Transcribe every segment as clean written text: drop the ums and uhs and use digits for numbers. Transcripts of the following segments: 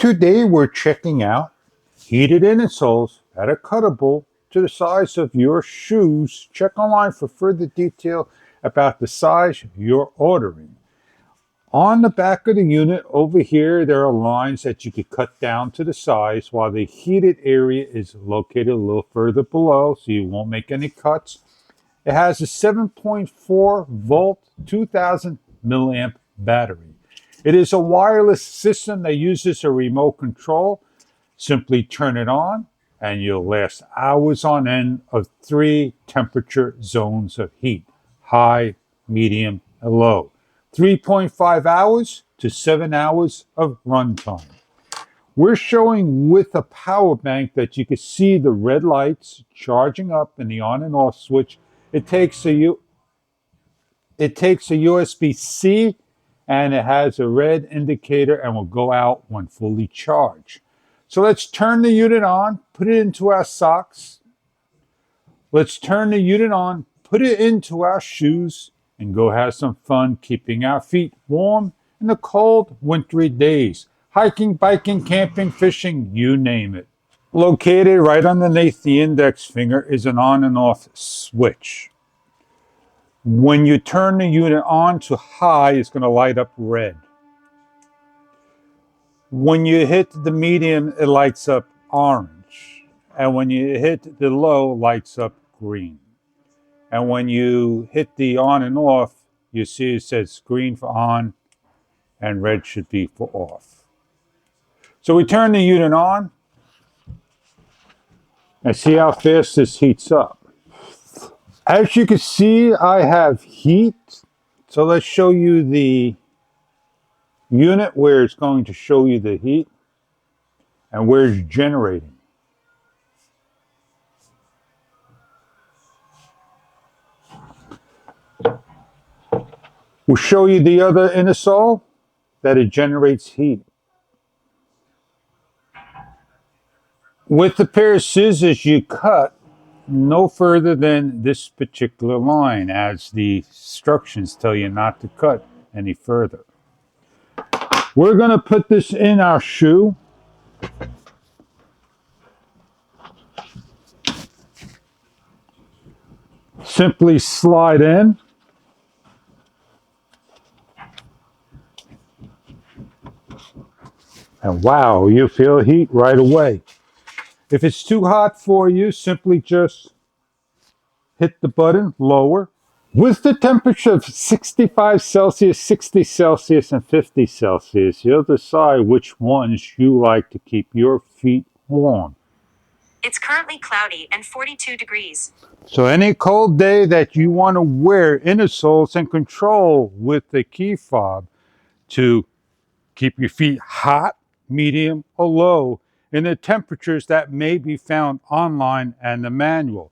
Today we're checking out heated insoles that are cuttable to the size of your shoes. Check online for further detail about the size you're ordering. On the back of the unit over here, there are lines that you could cut down to the size, while the heated area is located a little further below, so you won't make any cuts. It has a 7.4 volt, 2000 milliamp battery. It is a wireless system that uses a remote control. Simply turn it on and you'll last hours on end of 3 temperature zones of heat: high, medium, and low. 3.5 hours to 7 hours of runtime. We're showing with a power bank that you can see the red lights charging up in the on and off switch. It takes a USB-C and it has a red indicator and will go out when fully charged. So let's turn the unit on, put it into our socks. Let's turn the unit on, put it into our shoes, and go have some fun keeping our feet warm in the cold, wintry days. Hiking, biking, camping, fishing, you name it. Located right underneath the index finger is an on and off switch. When you turn the unit on to high, it's going to light up red. When you hit the medium, it lights up orange. And when you hit the low, it lights up green. And when you hit the on and off, you see it says green for on and red should be for off. So we turn the unit on and see how fast this heats up. As you can see, I have heat. So let's show you the unit where it's going to show you the heat and where it's generating. We'll show you the other insole that it generates heat. With the pair of scissors, you cut no further than this particular line, as the instructions tell you not to cut any further. We're going to put this in our shoe. Simply slide in. And wow, you feel heat right away. If it's too hot for you, simply just hit the button, lower. With the temperature of 65 Celsius, 60 Celsius, and 50 Celsius, you'll decide which ones you like to keep your feet warm. It's currently cloudy and 42 degrees. So any cold day that you want to wear insoles and control with the key fob to keep your feet hot, medium, or low in the temperatures that may be found online and the manual.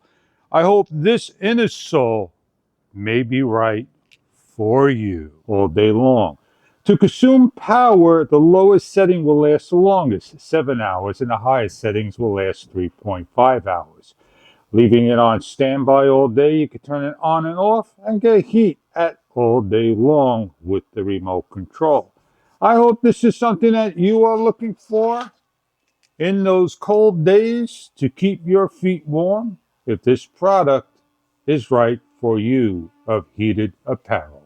I hope this insole may be right for you all day long. To consume power, the lowest setting will last the longest, 7 hours, and the highest settings will last 3.5 hours. Leaving it on standby all day, you can turn it on and off and get heat at all day long with the remote control. I hope this is something that you are looking for in those cold days to keep your feet warm. If this product is right for you of heated apparel.